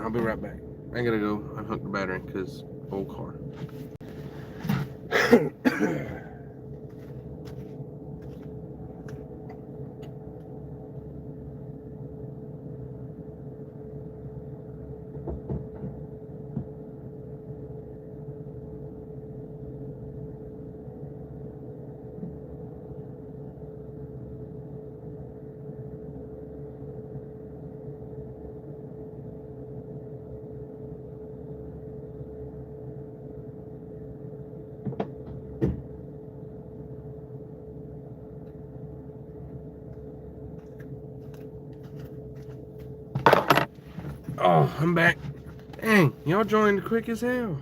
I'll be right back. I gotta go unhook the battery because old car. Oh, I'm back. Dang, y'all joined quick as hell.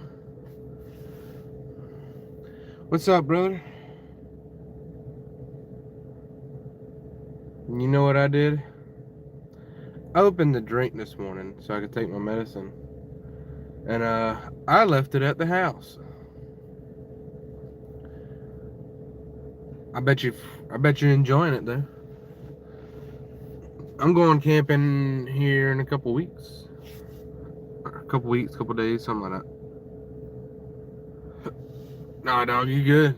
What's up, brother? You know what I did? I opened the drink this morning so I could take my medicine. And I left it at the house. I bet you're enjoying it though. I'm going camping here in a couple weeks. Couple days, something like that. Nah, dog, you good.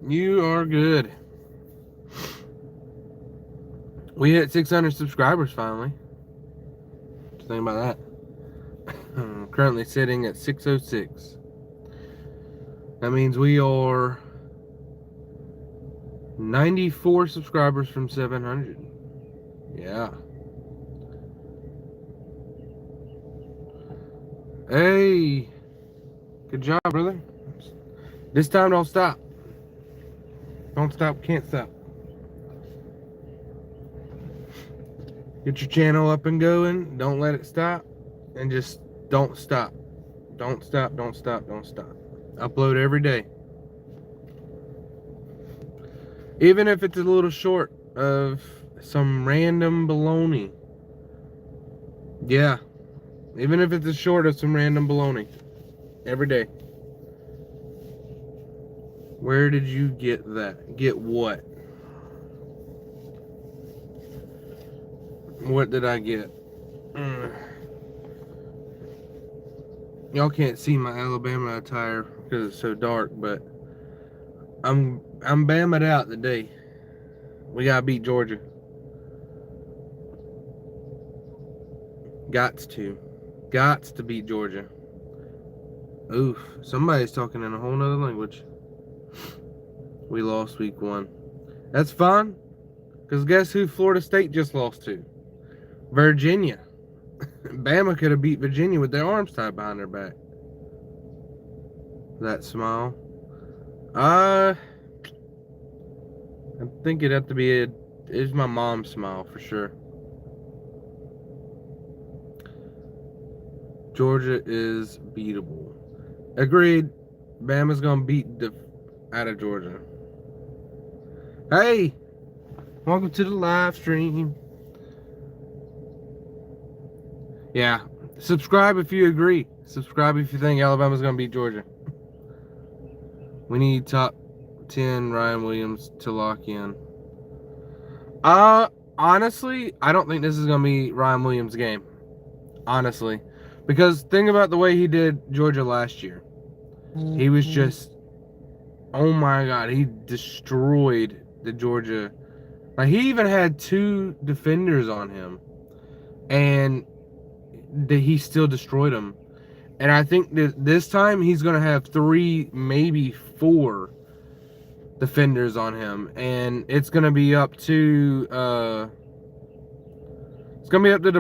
You are good. We hit 600 subscribers finally. Just think about that. I'm currently sitting at 606. That means we are 94 subscribers from 700. Yeah. Hey, good job, brother. This time, don't stop. Don't stop, can't stop. Get your channel up and going. Don't let it stop. And just don't stop. Don't stop, don't stop, don't stop. Upload every day. Even if it's a little short of some random baloney. Yeah. Even if it's a short of some random baloney. Every day. Where did you get that? Get what? What did I get? Y'all can't see my Alabama attire because it's so dark, but I'm Bama'd out today. We gotta beat Georgia. Gots to beat Georgia. Oof, somebody's talking in a whole nother language. We lost week 1. That's fine, because guess who Florida State just lost to? Virginia. Bama could have beat Virginia with their arms tied behind their back. That smile. I think it'd have to be it's my mom's smile for sure. Georgia is beatable. Agreed. Bama's gonna beat out of Georgia. Hey, welcome to the live stream. Yeah, subscribe if you agree. Subscribe if you think Alabama's gonna beat Georgia. We need top 10 Ryan Williams to lock in. Honestly, I don't think this is gonna be Ryan Williams' game. Honestly. Because think about the way he did Georgia last year. He was just, oh my God, he destroyed the Georgia. Like, he even had 2 defenders on him. And he still destroyed them. And I think that this time he's going to have 3, maybe 4 defenders on him. And it's going to be up to, the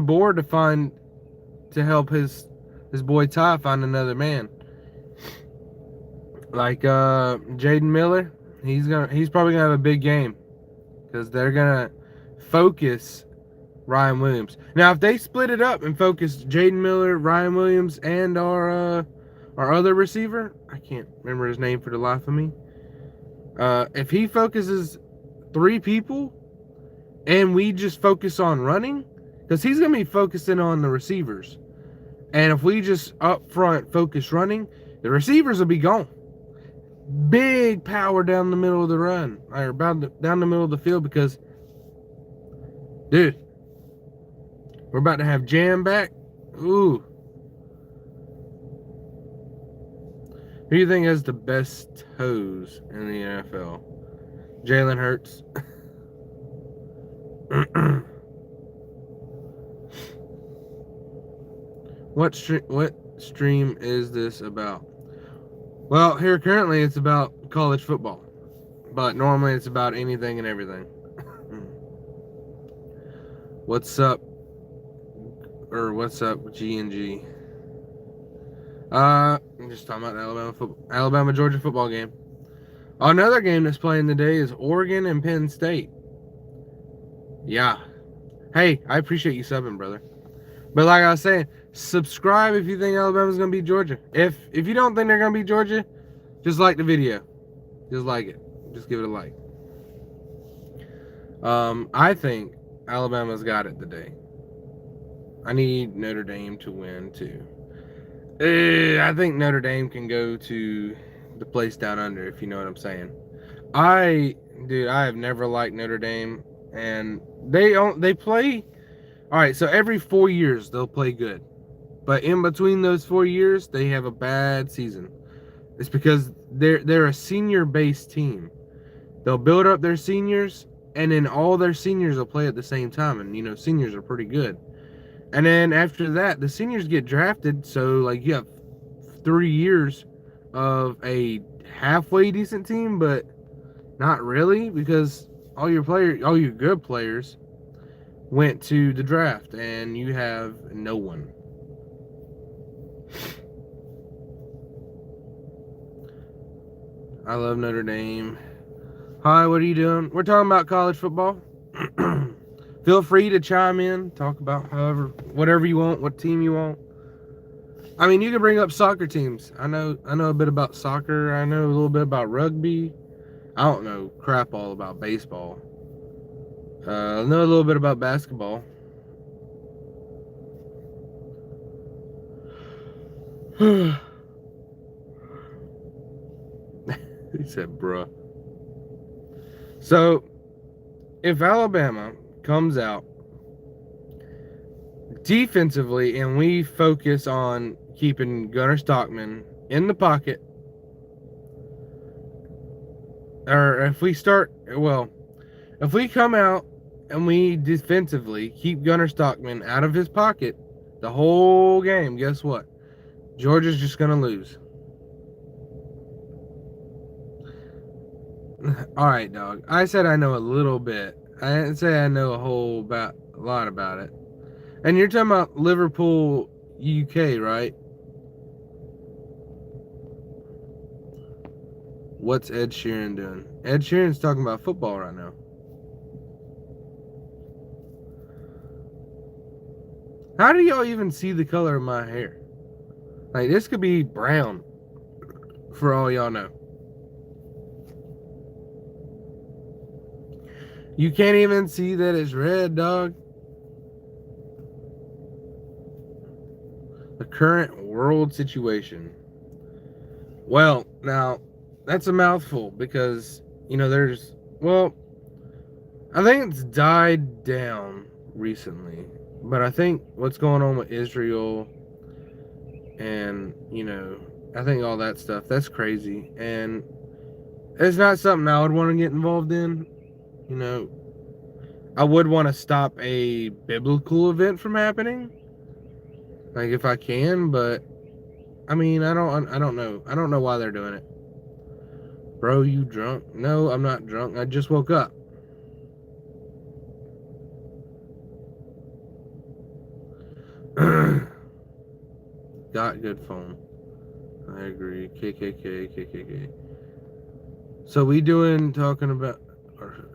board to help his boy Ty find another man. Like Jaden Miller, he's probably gonna have a big game because they're gonna focus Ryan Williams. Now, if they split it up and focus Jaden Miller, Ryan Williams, and our other receiver, I can't remember his name for the life of me. If he focuses 3 people, and we just focus on running, because he's gonna be focusing on the receivers. And if we just up front focus running, the receivers will be gone. Big power down the middle of the run, or down the middle of the field, because, dude, we're about to have Jam back. Ooh, Who do you think has the best toes in the NFL? Jalen Hurts. What stream is this about? Well, here currently it's about college football, but normally it's about anything and everything. What's up? Or what's up, G and G? I'm just talking about the Alabama Georgia football game. Another game that's playing today is Oregon and Penn State. Yeah. Hey, I appreciate you subbing, brother. But like I was saying, subscribe if you think Alabama's gonna beat Georgia. If you don't think they're gonna beat Georgia, just like the video. Just like it. Just give it a like. I think Alabama's got it today. I need Notre Dame to win too. I think Notre Dame can go to the place down under, if you know what I'm saying. I have never liked Notre Dame, and they play. All right, so every 4 years they'll play good, but in between those 4 years they have a bad season. It's because they're a senior-based team. They'll build up their seniors, and then all their seniors will play at the same time, and seniors are pretty good. And then after that, the seniors get drafted, so like you have 3 years of a halfway decent team, but not really, because all your good players went to the draft, and you have no one. I love Notre Dame. Hi, what are you doing? We're talking about college football. Feel free to chime in, talk about whatever you want, what team you want. I mean, you can bring up soccer teams. I know a bit about soccer. I know a little bit about rugby. I don't know crap all about baseball. I know a little bit about basketball. He said, bruh. So, if Alabama comes out defensively and we focus on keeping Gunnar Stockman in the pocket, or if we come out and we defensively keep Gunnar Stockman out of his pocket the whole game, guess what? Georgia's just going to lose. All right, dog. I said I know a little bit. I didn't say I know a lot about it. And you're talking about Liverpool, UK, right? What's Ed Sheeran doing? Ed Sheeran's talking about football right now. How do y'all even see the color of my hair? Like, this could be brown, for all y'all know. You can't even see that it's red, dog. The current world situation. Well, now, that's a mouthful because, I think it's died down recently. But I think what's going on with Israel and, I think all that stuff, that's crazy. And it's not something I would want to get involved in. I would want to stop a biblical event from happening, like if I can, but I mean, I don't know. I don't know why they're doing it. Bro, you drunk? No, I'm not drunk. I just woke up. Got good phone. I agree. KKK. So we done talking about football?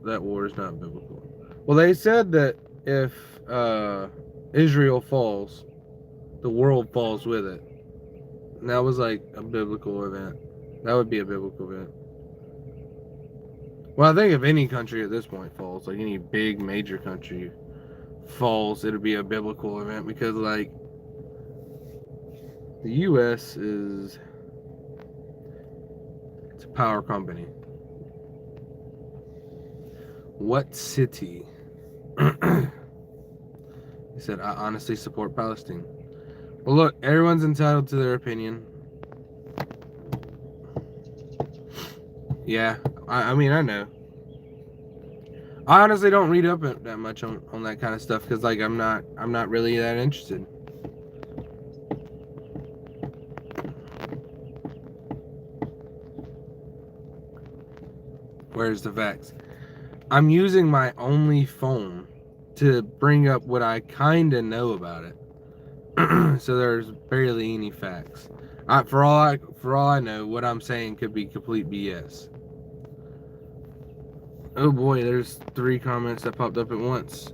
That war is not biblical. Well, they said that if Israel falls, the world falls with it. And that was like a biblical event. That would be a biblical event. Well, I think if any country at this point falls, like any big major country falls, it'll be a biblical event because, like, the U.S. it's a power company. What city? He said, I honestly support Palestine. Well, look, everyone's entitled to their opinion. Yeah, I mean, I know. I honestly don't read up that much on that kind of stuff because, like, I'm not really that interested. Where's the facts? I'm using my only phone to bring up what I kind of know about it. So there's barely any facts. For all I know, what I'm saying could be complete BS. Oh boy, there's 3 comments that popped up at once.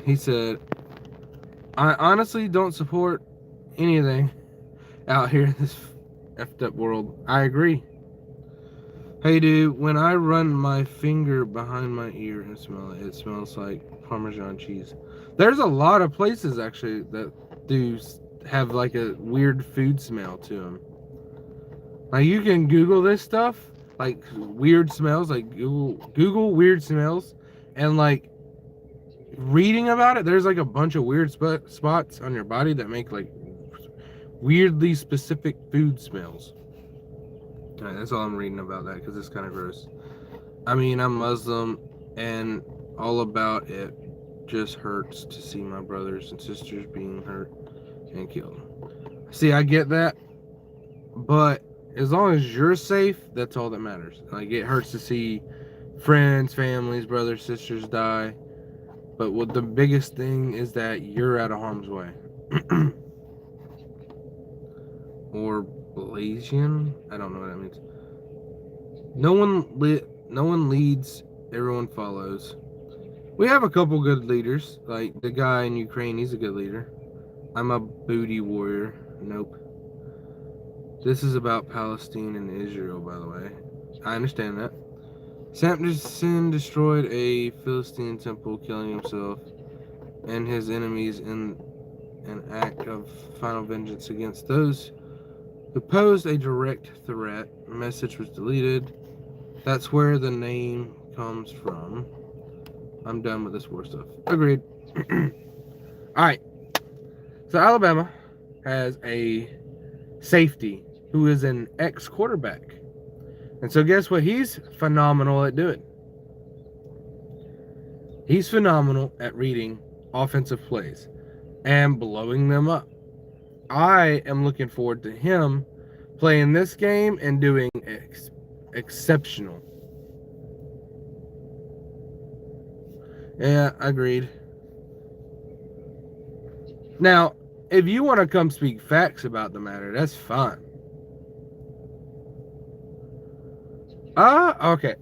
He said, I honestly don't support anything out here in this effed up world. I agree. Hey dude, when I run my finger behind my ear and smell it, it smells like Parmesan cheese. There's a lot of places actually that do have like a weird food smell to them. Like you can Google this stuff, like weird smells, like Google weird smells, and like reading about it, there's like a bunch of weird spots on your body that make like weirdly specific food smells. All right, that's all I'm reading about that because it's kind of gross. I mean, I'm Muslim and all about it. Just hurts to see my brothers and sisters being hurt and killed. See, I get that, but as long as you're safe, that's all that matters. Like, it hurts to see friends, families, brothers, sisters die, but what the biggest thing is that you're out of harm's way. Or Blasian? I don't know what that means. No one leads, everyone follows. We have a couple good leaders, like the guy in Ukraine, he's a good leader. I'm a booty warrior. Nope. This is about Palestine and Israel, by the way. I understand that. Samson destroyed a Philistine temple, killing himself and his enemies in an act of final vengeance against those who posed a direct threat. The message was deleted. That's where the name comes from. I'm done with this war stuff. Agreed. Alright. So Alabama has a safety who is an ex-quarterback. And so guess what he's phenomenal at doing? He's phenomenal at reading offensive plays and blowing them up. I am looking forward to him playing this game and doing exceptional. Yeah, agreed. Now, if you want to come speak facts about the matter, that's fine. Okay.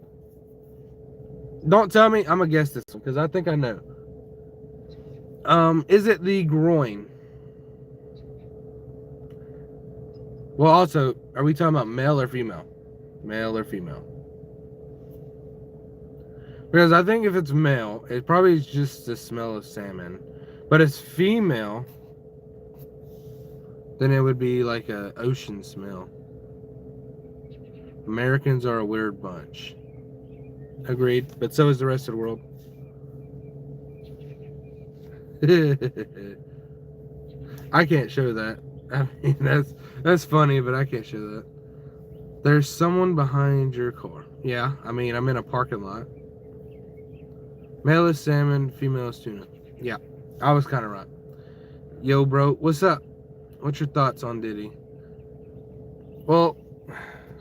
Don't tell me. I'm going to guess this one because I think I know. Is it the groin? Well, also, are we talking about male or female? Male or female? Because I think if it's male, it probably is just the smell of salmon. But if it's female, then it would be like an ocean smell. Americans are a weird bunch. Agreed, but so is the rest of the world. I can't show that. I mean, that's funny, but I can't show that. There's someone behind your car. Yeah, I mean, I'm in a parking lot. Male is salmon, female is tuna. Yeah, I was kind of right. Yo, bro, what's up? What's your thoughts on Diddy? Well,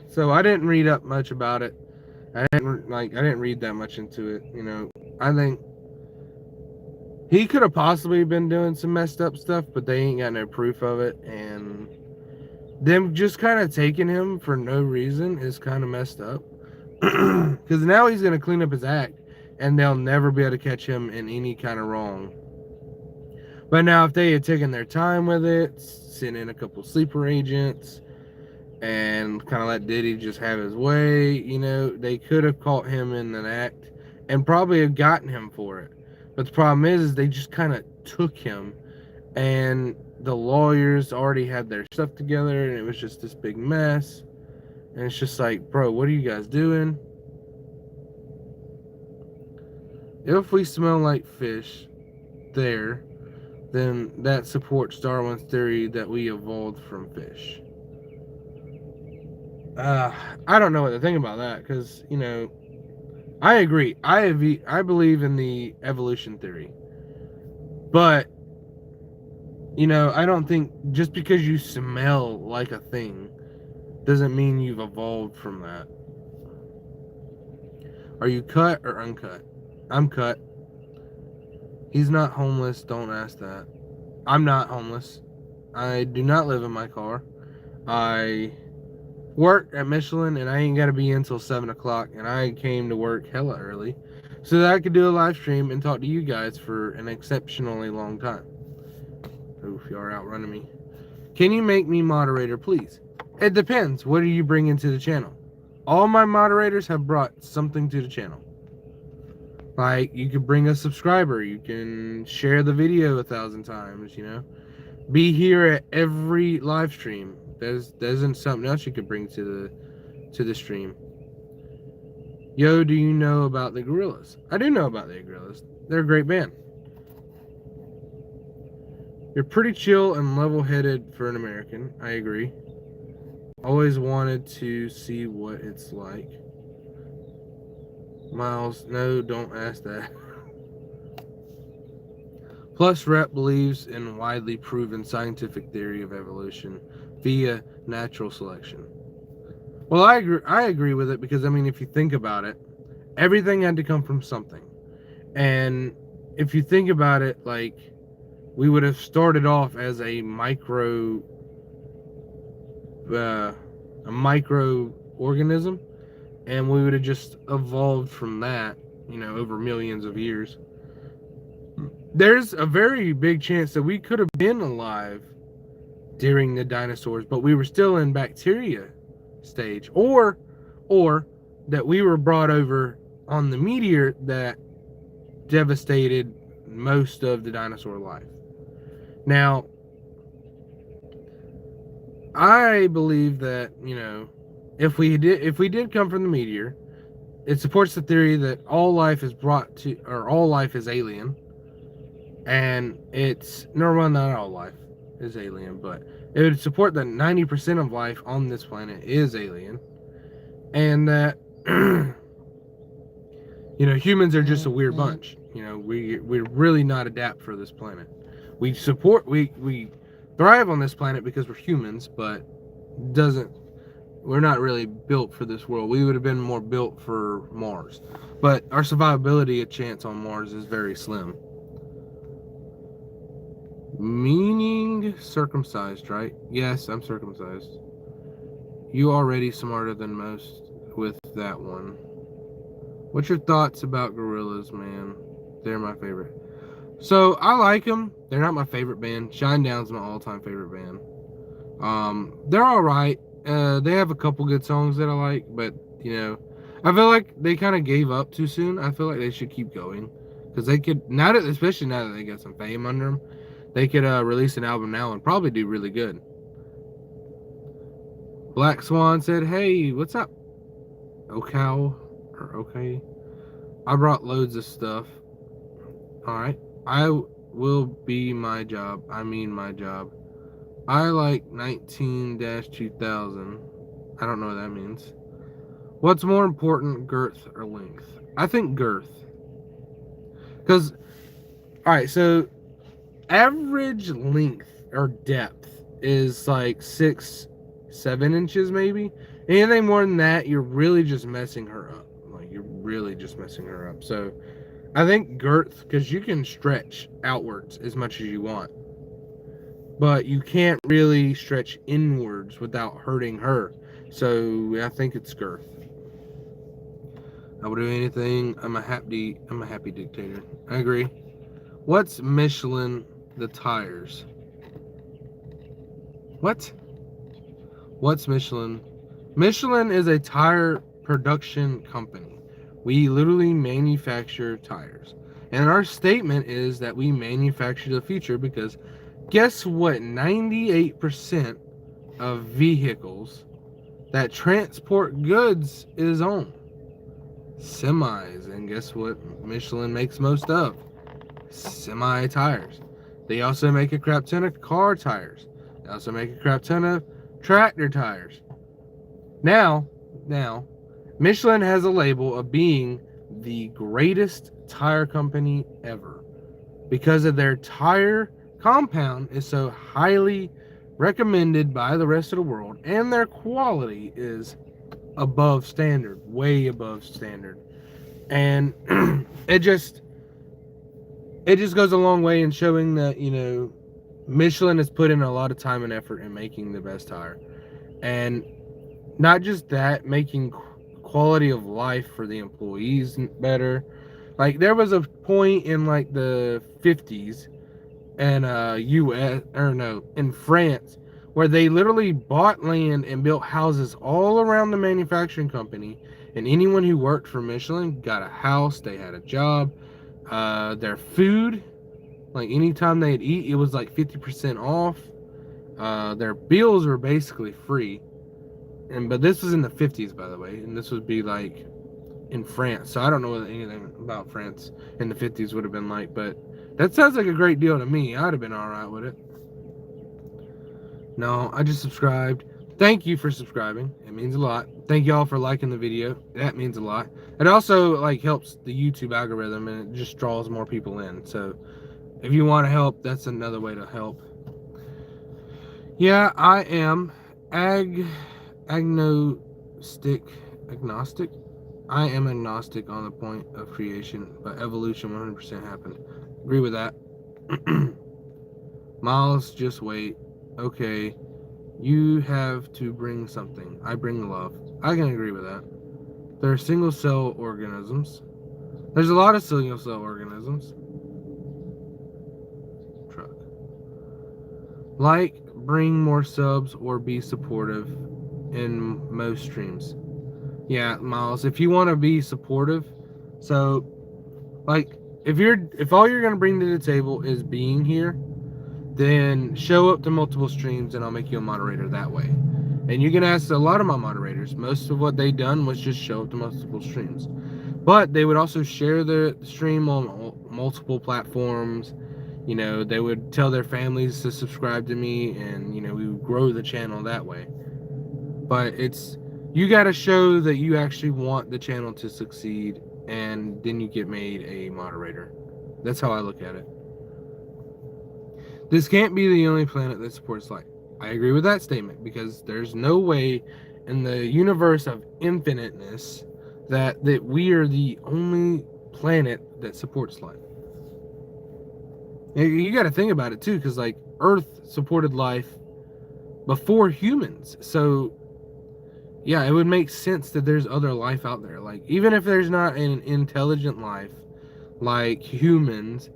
so I didn't read up much about it. I didn't read that much into it. You know, I think he could have possibly been doing some messed up stuff, but they ain't got no proof of it, and them just kind of taking him for no reason is kind of messed up. Because now he's gonna clean up his act, and they'll never be able to catch him in any kind of wrong. But now, if they had taken their time with it, sent in a couple sleeper agents, and kind of let Diddy just have his way, you know, they could have caught him in an act and probably have gotten him for it. But the problem is they just kind of took him, and the lawyers already had their stuff together, and it was just this big mess. And it's just like, bro, what are you guys doing? If we smell like fish, there, then that supports Darwin's theory that we evolved from fish. I don't know what to think about that, because, you know, I agree. I believe in the evolution theory. But, you know, I don't think just because you smell like a thing doesn't mean you've evolved from that. Are you cut or uncut? I'm cut. He's not homeless. Don't ask that. I'm not homeless. I do not live in my car. I work at Michelin, and I ain't got to be in until 7 o'clock, and I came to work hella early so that I could do a live stream and talk to you guys for an exceptionally long time. Oof, you are outrunning me. Can you make me moderator, please? It depends. What do you bring into the channel? All my moderators have brought something to the channel. Like, you could bring a subscriber. You can share the video 1,000 times, you know. Be here at every live stream. There's something else you could bring to the stream. Yo, do you know about the Gorillas? I do know about the Gorillas. They're a great band. You're pretty chill and level-headed for an American. I agree. Always wanted to see what it's like. Miles, no, don't ask that. Plus, Rep believes in widely proven scientific theory of evolution via natural selection. Well, I agree with it, because, I mean, if you think about it, everything had to come from something. And if you think about it, like, we would have started off as a microorganism, and we would have just evolved from that, you know, over millions of years. There's a very big chance that we could have been alive during the dinosaurs, but we were still in bacteria stage, or that we were brought over on the meteor that devastated most of the dinosaur life. Now, I believe that, you know, if we did come from the meteor, it supports the theory that all life is alien, and it's not all life is alien, but it would support that 90% of life on this planet is alien, and that you know, humans are just a weird bunch. You know, we're really not adapt for this planet. We thrive on this planet because we're humans, but we're not really built for this world. We would have been more built for Mars, but our survivability chance on Mars is very slim. Meaning circumcised, right? Yes, I'm circumcised. You already smarter than most with that one. What's your thoughts about Gorillas, man? They're my favorite. So, I like them. They're not my favorite band. Shinedown's my all-time favorite band. They're alright. They have a couple good songs that I like, but, you know, I feel like they kind of gave up too soon. I feel like they should keep going. Because they could, especially now that they got some fame under them, they could release an album now and probably do really good. Black Swan said, hey, what's up? Okay. I brought loads of stuff. Alright. I will be my job. I mean my job. I like 19-2000. I don't know what that means. What's more important, girth or length? I think girth. Because, alright, so average length or depth is like 6-7 inches maybe. Anything more than that, you're really just messing her up. Like, you're really just messing her up. So, I think girth, because you can stretch outwards as much as you want, but you can't really stretch inwards without hurting her. So I think it's girth. I will do anything. I'm a happy dictator. I agree. What's Michelin the tires? What's Michelin? Michelin is a tire production company. We literally manufacture tires. And our statement is that we manufacture the future, because guess what 98% of vehicles that transport goods is on? Semis. And guess what Michelin makes most of? semi tires. They also make a crap ton of car tires. They also make a crap ton of tractor tires. Now, Michelin has a label of being the greatest tire company ever because of their tire compound is so highly recommended by the rest of the world, and their quality is above standard, way above standard. And it just goes a long way in showing that, you know, Michelin has put in a lot of time and effort in making the best tire. And not just that, making quality of life for the employees better. Like, there was a point in like the 50s and in France, where they literally bought land and built houses all around the manufacturing company, and anyone who worked for Michelin got a house, they had a job. Their food, like anytime they'd eat, it was like 50% off. Their bills were basically free. But this was in the 50s, by the way, and this would be like in France. So I don't know what anything about France in the 50s would have been like, but that sounds like a great deal to me. I'd have been all right with it. No, I just subscribed. Thank you for subscribing. It means a lot. Thank y'all for liking the video. That means a lot. It also like helps the YouTube algorithm, and it just draws more people in. So if you want to help, that's another way to help. Yeah, I am agnostic. I am agnostic on the point of creation, but evolution 100% happened. Agree with that. Miles, just wait. Okay, you have to bring something. I bring love. I can agree with that. There are single cell organisms. There's a lot of single cell organisms. Truck. Like, bring more subs or be supportive in most streams. Yeah, Miles, if you want to be supportive, so like if all you're gonna bring to the table is being here, then show up to multiple streams and I'll make you a moderator that way. And you can ask a lot of my moderators. Most of what they done was just show up to multiple streams. But they would also share the stream on multiple platforms. You know, they would tell their families to subscribe to me, and, you know, we would grow the channel that way. But you got to show that you actually want the channel to succeed, and then you get made a moderator. That's how I look at it. This can't be the only planet that supports life. I agree with that statement, because there's no way in the universe of infiniteness that we are the only planet that supports life. You got to think about it too, because like Earth supported life before humans. So yeah, it would make sense that there's other life out there. Like, even if there's not an intelligent life like humans,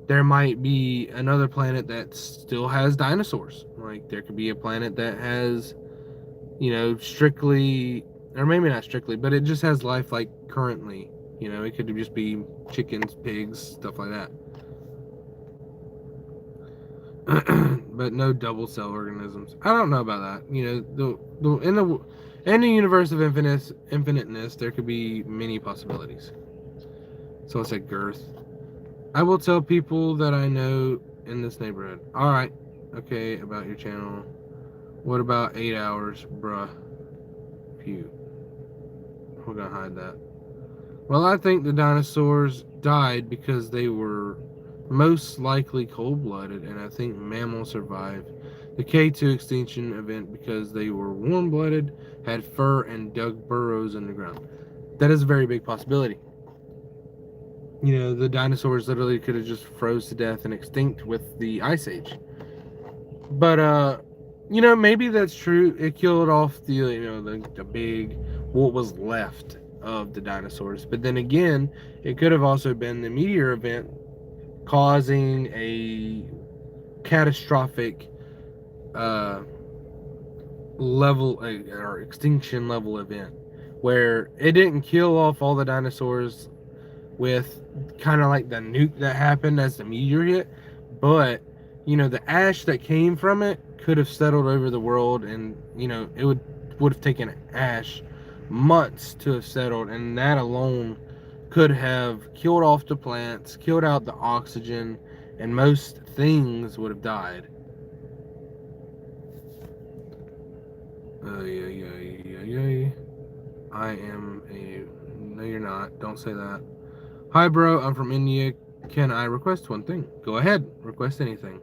there might be another planet that still has dinosaurs. Like, there could be a planet that has, you know, strictly, or maybe not strictly, but it just has life like currently. You know, it could just be chickens, pigs, stuff like that. But no double cell organisms. I don't know about that. You know, in the universe of infiniteness, there could be many possibilities. So I said girth. I will tell people that I know in this neighborhood. Alright. Okay, about your channel. What about 8 hours, bruh? Phew. We're gonna hide that. Well, I think the dinosaurs died because they were most likely cold-blooded, and I think mammals survived the K2 extinction event because they were warm-blooded, had fur, and dug burrows in the ground. That is a very big possibility. You know, the dinosaurs literally could have just froze to death and extinct with the Ice Age. But, you know, maybe that's true. It killed off the, you know, the big, what was left of the dinosaurs. But then again, it could have also been the meteor event causing a catastrophic level or extinction level event where it didn't kill off all the dinosaurs with kind of like the nuke that happened as the meteor hit, but you know, the ash that came from it could have settled over the world, and you know, it would have taken ash months to have settled, and that alone could have killed off the plants, killed out the oxygen, and most things would have died. Yeah. I am a... No, you're not. Don't say that. Hi, bro. I'm from India. Can I request one thing? Go ahead. Request anything.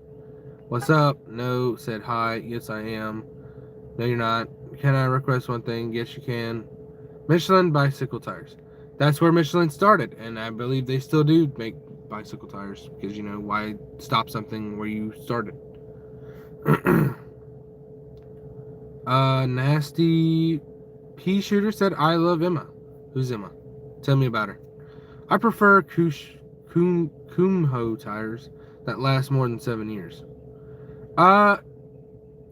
What's up? No. Said hi. Yes, I am. No, you're not. Can I request one thing? Yes, you can. Michelin bicycle tires. That's where Michelin started, and I believe they still do make bicycle tires because, you know, why stop something where you started? Nasty pea shooter said, I love Emma. Who's Emma? Tell me about her. I prefer Kumho tires that last more than 7 years.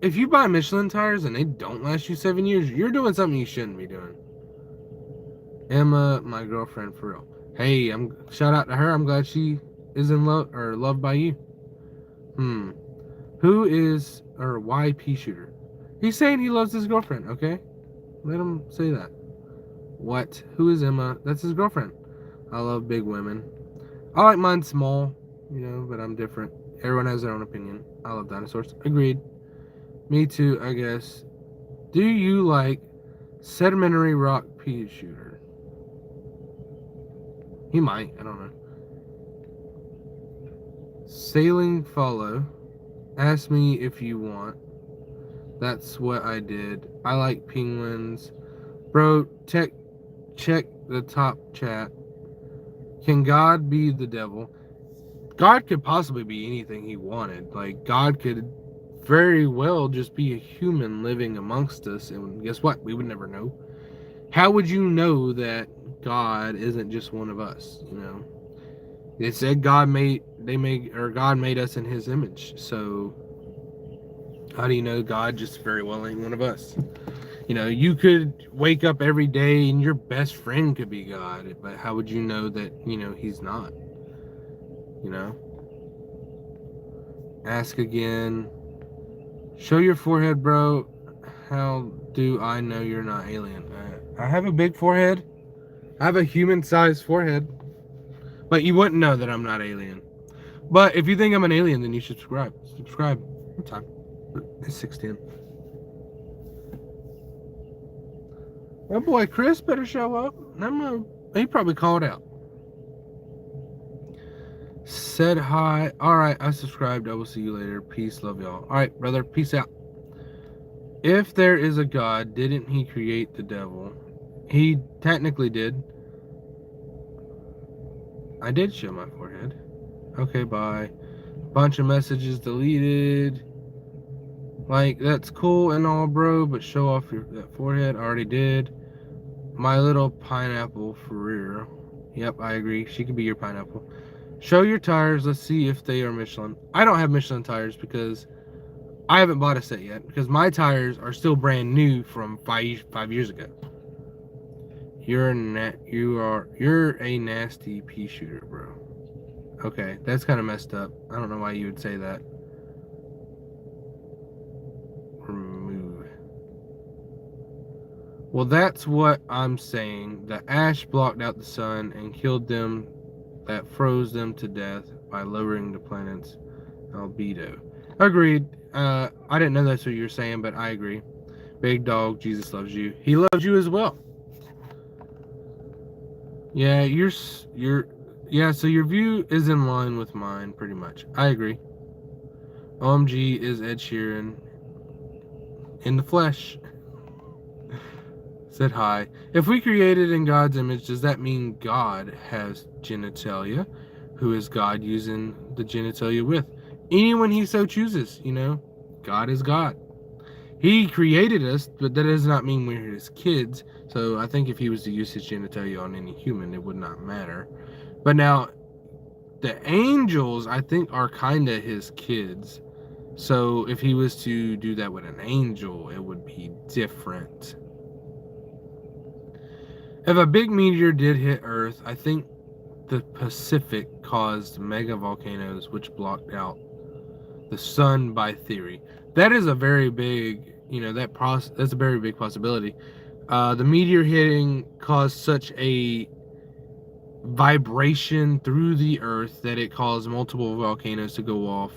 If you buy Michelin tires and they don't last you 7 years, you're doing something you shouldn't be doing. Emma, my girlfriend, for real. Hey, shout out to her. I'm glad she is in love or loved by you. Who is or why pea shooter? He's saying he loves his girlfriend. Okay, let him say that. What? Who is Emma? That's his girlfriend. I love big women. I like mine small, you know, but I'm different. Everyone has their own opinion. I love dinosaurs. Agreed. Me too, I guess. Do you like sedimentary rock pea shooter? He might. I don't know. Sailing follow. Ask me if you want. That's what I did. I like penguins. Bro, check the top chat. Can God be the devil? God could possibly be anything he wanted. Like, God could very well just be a human living amongst us, and guess what? We would never know. How would you know that God isn't just one of us? You know, it said God made us in His image. So how do you know God just very well ain't one of us? You know, you could wake up every day and your best friend could be God, but how would you know that, you know, he's not? You know? Ask again. Show your forehead, bro. How do I know you're not alien? I have a big forehead. I have a human-sized forehead. But you wouldn't know that I'm not alien. But if you think I'm an alien, then you should subscribe. Subscribe. What time? It's 6:10. My boy Chris better show up. He probably called out. Said hi. Alright, I subscribed. I will see you later. Peace. Love y'all. Alright, brother. Peace out. If there is a God, didn't he create the devil? He technically did. I did show my forehead. Okay, bye. Bunch of messages deleted. Like, that's cool and all, bro, but show off that forehead. I already did. My little pineapple for real. Yep, I agree. She could be your pineapple. Show your tires. Let's see if they are Michelin. I don't have Michelin tires because I haven't bought a set yet. Because my tires are still brand new from 5 years ago. You're a nasty pea shooter, bro. Okay, that's kind of messed up. I don't know why you would say that. Remove. Well, that's what I'm saying. The ash blocked out the sun and killed them. That froze them to death by lowering the planet's albedo. Agreed. I didn't know that's what you were saying, but I agree. Big dog, Jesus loves you. He loves you as well. Yeah, so your view is in line with mine, pretty much. I agree. OMG is Ed Sheeran in the flesh. Said hi. If we created in God's image, does that mean God has genitalia? Who is God using the genitalia with? Anyone he so chooses, you know. God is God. He created us, but that does not mean we're his kids. So I think if he was to use his genitalia on any human, it would not matter. But now, the angels, I think, are kind of his kids. So if he was to do that with an angel, it would be different. If a big meteor did hit Earth, I think the Pacific caused mega volcanoes, which blocked out the sun by theory. That is a very big, you know, that's a very big possibility. The meteor hitting caused such a vibration through the earth that it caused multiple volcanoes to go off,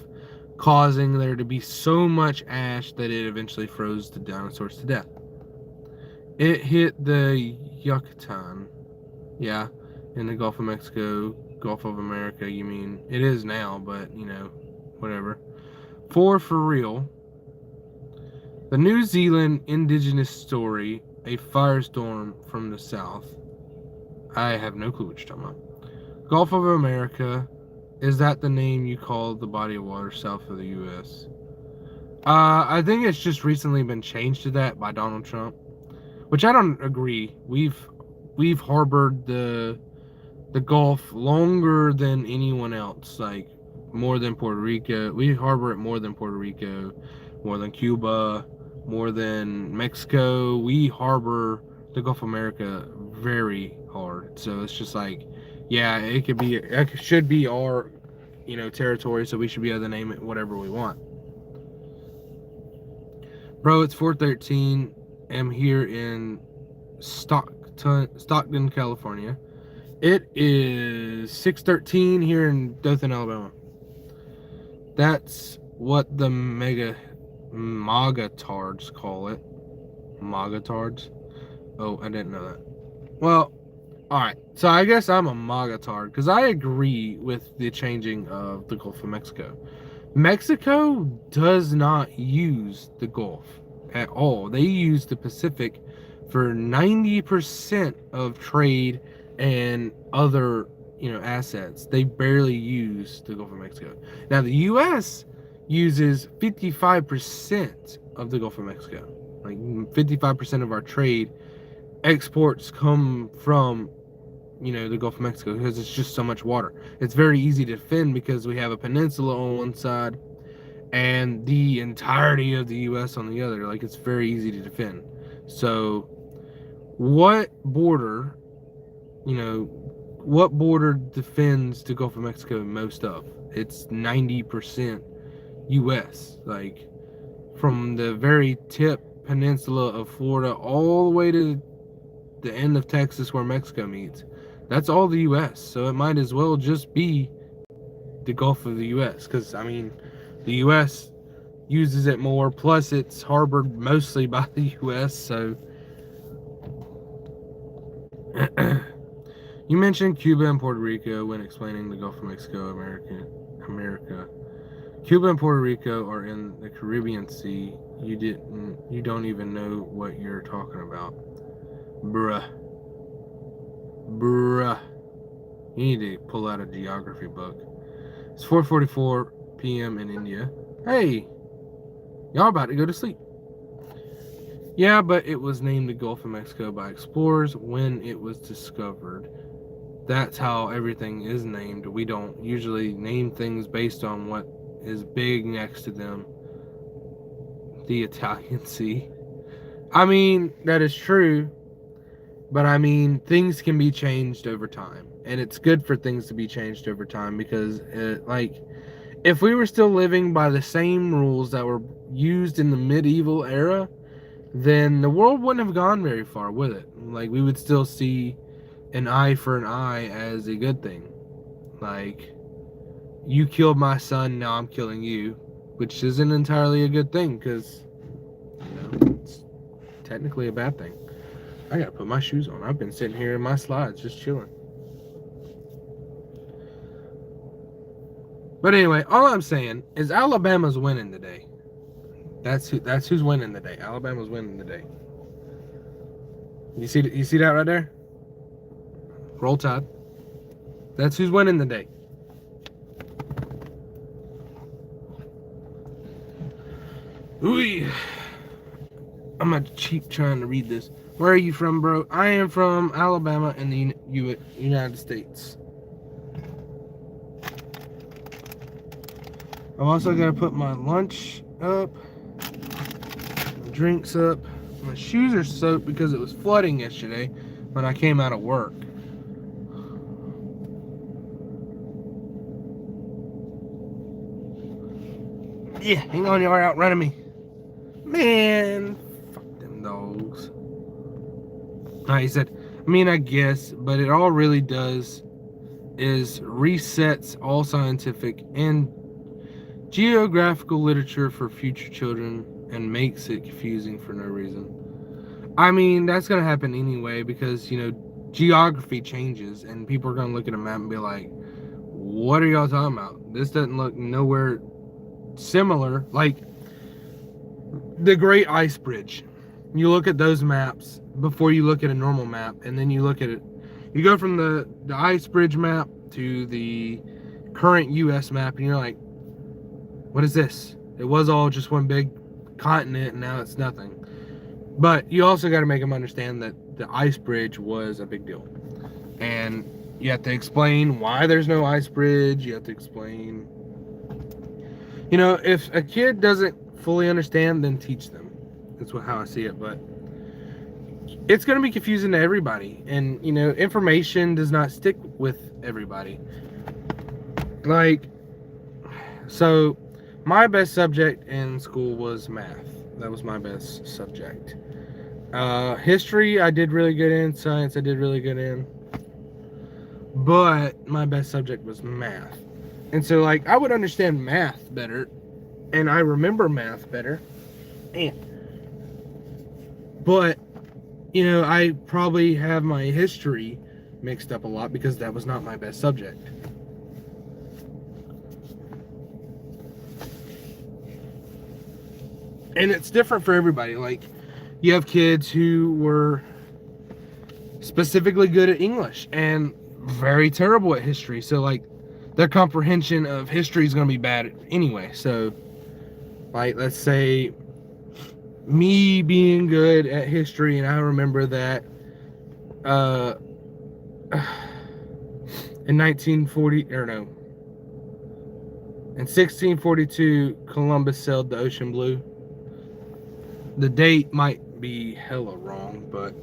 causing there to be so much ash that it eventually froze the dinosaurs to death. It hit the Yucatan, yeah, in the Gulf of Mexico, Gulf of America, you mean. It is now, but, you know, whatever. For real, the New Zealand indigenous story, A Firestorm from the South. I have no clue what you're talking about. Gulf of America, is that the name you call the body of water south of the U.S.? I think it's just recently been changed to that by Donald Trump, which I don't agree. We've harbored the Gulf longer than anyone else, like more than Puerto Rico. We harbor it more than Puerto Rico, more than Cuba, more than Mexico. We harbor the Gulf of America very hard. So it's just like, yeah, it should be our, you know, territory, so we should be able to name it whatever we want. Bro, it's 4:13. I'm here in Stockton, California. It is 6:13 here in Dothan, Alabama. That's what the Magatards call it. Magatards? Oh, I didn't know that. Well, alright. So I guess I'm a Magatard, because I agree with the changing of the Gulf of Mexico. Mexico does not use the Gulf at all. They use the Pacific for 90% of trade and other, you know, assets. They barely use the Gulf of Mexico. Now the US uses 55% of the Gulf of Mexico. Like 55% of our trade exports come from, you know, the Gulf of Mexico, because it's just so much water. It's very easy to defend because we have a peninsula on one side and the entirety of the US on the other. Like, it's very easy to defend. So what border, you know, what border defends the Gulf of Mexico most of? It's 90% US. Like, from the very tip peninsula of Florida all the way to the end of Texas where Mexico meets. That's all the US. So it might as well just be the Gulf of the US, because, I mean, the US uses it more, plus it's harbored mostly by the US. So you mentioned Cuba and Puerto Rico when explaining the Gulf of Mexico, America. Cuba and Puerto Rico are in the Caribbean Sea. You don't even know what you're talking about. Bruh. You need to pull out a geography book. It's 4:44 p.m. in India. Hey, y'all about to go to sleep. Yeah, but it was named the Gulf of Mexico by explorers when it was discovered. That's how everything is named. We don't usually name things based on what is big next to them. The Italian Sea. I mean, that is true. But I mean, things can be changed over time. And it's good for things to be changed over time, because, like, if we were still living by the same rules that were used in the medieval era, then the world wouldn't have gone very far with it. Like, we would still see an eye for an eye as a good thing. Like, you killed my son, now I'm killing you. Which isn't entirely a good thing, because, you know, it's technically a bad thing. I gotta put my shoes on. I've been sitting here in my slides just chilling. But anyway, all I'm saying is Alabama's winning today. That's who's winning today. Alabama's winning today. You see that right there? Roll Tide. That's who's winning today. Ooh. I'm not cheap trying to read this. Where are you from, bro? I am from Alabama in the United States. I'm also going to put my lunch up, my drinks up. My shoes are soaked because it was flooding yesterday when I came out of work. Yeah, hang on, y'all are outrunning me. Man, fuck them dogs. He said, I mean, I guess, but it all really does is resets all scientific and geographical literature for future children and makes it confusing for no reason. I mean, that's going to happen anyway because, geography changes and people are going to look at a map and be like, what are y'all talking about? This doesn't look nowhere similar. Like the Great Ice Bridge. You look at those maps before you look at a normal map, and then you look at it. You go from the Ice Bridge map to the current U.S. map, and you're like, what is this? It was all just one big continent, and now it's nothing. But you also got to make them understand that the Ice Bridge was a big deal. And you have to explain why there's no ice bridge. You have to explain, if a kid doesn't fully understand, then teach them. That's how I see it. But it's going to be confusing to everybody. And, information does not stick with everybody. So my best subject in school was math. That was my best subject. History, I did really good in. Science, I did really good in. But my best subject was math. And so, I would understand math better. And I remember math better. But, I probably have my history mixed up a lot because that was not my best subject. And it's different for everybody. You have kids who were specifically good at English and very terrible at history. So, their comprehension of history is going to be bad anyway. So, let's say me being good at history, and I remember that in 1642, Columbus sailed the ocean blue. The date might be hella wrong, but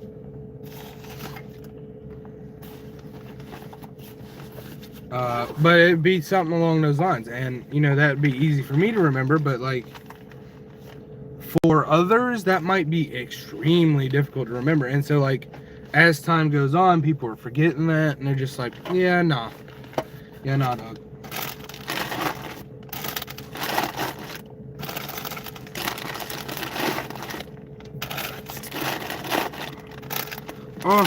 it'd be something along those lines, and that'd be easy for me to remember, but for others that might be extremely difficult to remember. And so as time goes on, people are forgetting that, and they're just like, nah dog. Oh,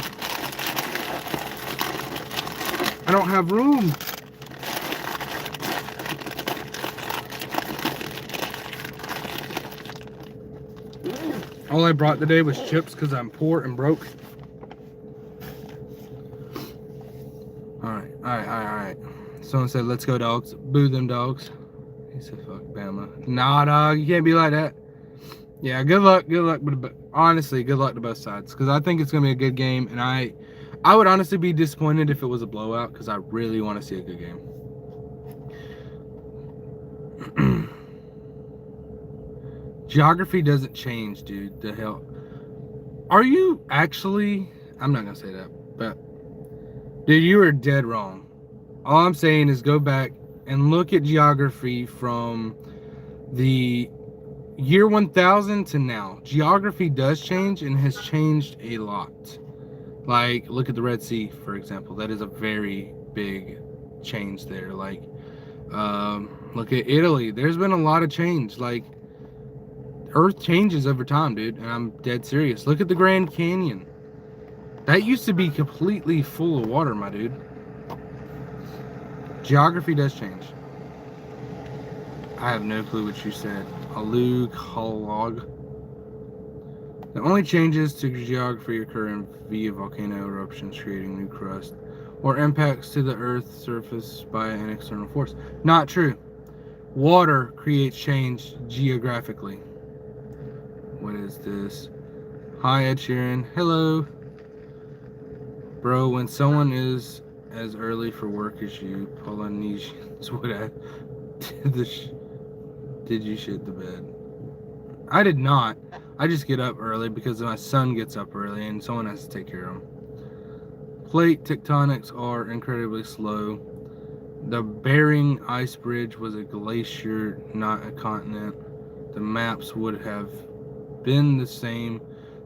I don't have room. All I brought today was chips because I'm poor and broke. Alright. Someone said, let's go, dogs. Boo them, dogs. He said, fuck Bama. Nah, dog, you can't be like that. Yeah, good luck, but honestly, good luck to both sides, because I think it's going to be a good game, and I would honestly be disappointed if it was a blowout, because I really want to see a good game. Geography doesn't change, dude. The hell? Are you actually? I'm not going to say that, but dude, you are dead wrong. All I'm saying is go back and look at geography from the year 1000 to now. Geography does change and has changed a lot. Look at the Red Sea, for example. That is a very big change there. Look at Italy. There's been a lot of change. Earth changes over time, dude, and I'm dead serious. Look at the Grand Canyon. That used to be completely full of water, my dude. Geography does change. I have no clue what you said. Alug. The only changes to geography occur via volcano eruptions creating new crust or impacts to the Earth's surface by an external force. Not true. Water creates change geographically. What is this? Hi, Ed Sheeran. Hello. Bro, when someone is as early for work as you, Polynesians would have... Did you shit the bed? I did not. I just get up early because my son gets up early and someone has to take care of him. Plate tectonics are incredibly slow. The Bering Ice Bridge was a glacier, not a continent. The maps would have been the same,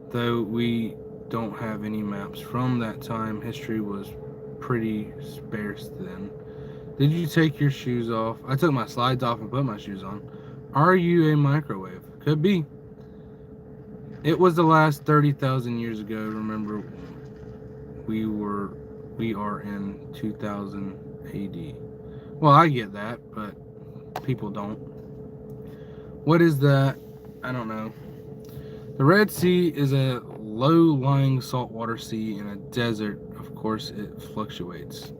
though we don't have any maps from that time. History was pretty sparse then. Did you take your shoes off? I took my slides off and put my shoes on. Are you a microwave? Could be. It was the last 30,000 years ago. Remember, we are in 2000 AD. Well, I get that, but people don't. What is that? I don't know. The Red Sea is a low-lying saltwater sea in a desert. Of course, it fluctuates.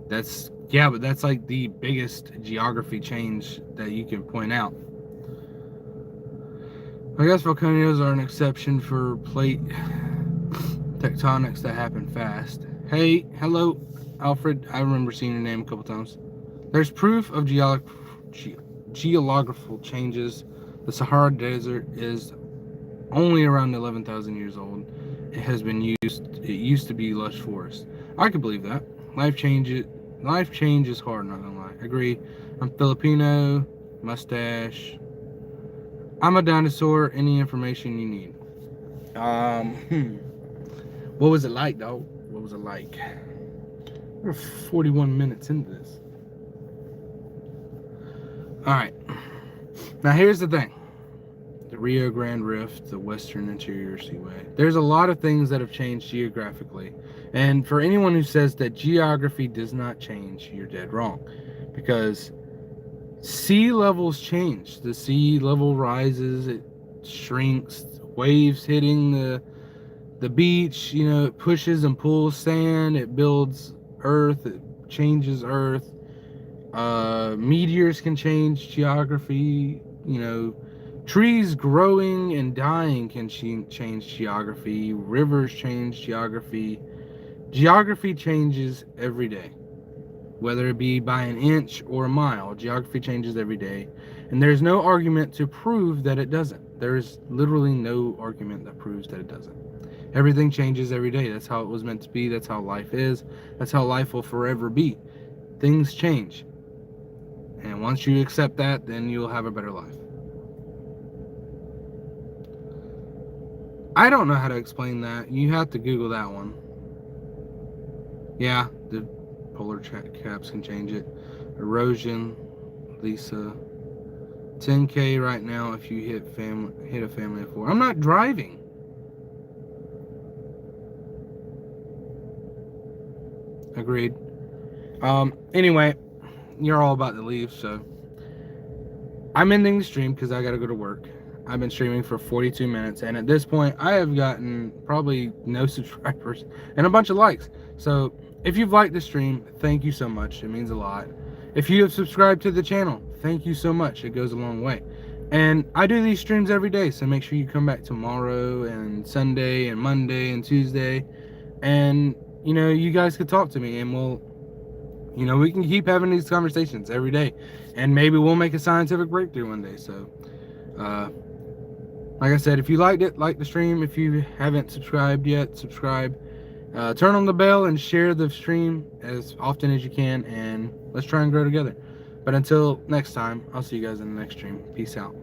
But that's like the biggest geography change that you can point out. I guess volcanoes are an exception for plate tectonics that happen fast. Hey, hello, Alfred. I remember seeing your name a couple times. There's proof of geological changes. The Sahara Desert is only around 11,000 years old. It used to be lush forest. I could believe that. Life change is hard, not gonna lie. Agree. I'm Filipino, mustache. I'm a dinosaur. Any information you need? What was it like, dog? What was it like? We're 41 minutes into this. Alright. Now here's the thing. The Rio Grande Rift, the Western Interior Seaway. There's a lot of things that have changed geographically. And for anyone who says that geography does not change, you're dead wrong. Because sea levels change. The sea level rises, it shrinks, waves hitting the beach, it pushes and pulls sand, it builds earth, it changes earth. Meteors can change geography, trees growing and dying can change geography. Rivers change geography. Geography changes every day. Whether it be by an inch or a mile, geography changes every day. And there's no argument to prove that it doesn't. There is literally no argument that proves that it doesn't. Everything changes every day. That's how it was meant to be. That's how life is. That's how life will forever be. Things change. And once you accept that, then you'll have a better life. I don't know how to explain that. You have to Google that one. Yeah, the polar caps can change it. Erosion, Lisa. 10K right now if you hit a family of 4. I'm not driving. Agreed. Anyway, you're all about to leave, so I'm ending the stream because I gotta go to work. I've been streaming for 42 minutes, and at this point, I have gotten probably no subscribers and a bunch of likes. So, if you've liked the stream, thank you so much. It means a lot. If you have subscribed to the channel, thank you so much. It goes a long way. And I do these streams every day, so make sure you come back tomorrow and Sunday and Monday and Tuesday. And, you guys could talk to me, and we can keep having these conversations every day. And maybe we'll make a scientific breakthrough one day. So, like I said, if you liked it, like the stream. If you haven't subscribed yet, subscribe. Turn on the bell and share the stream as often as you can. And let's try and grow together. But until next time, I'll see you guys in the next stream. Peace out.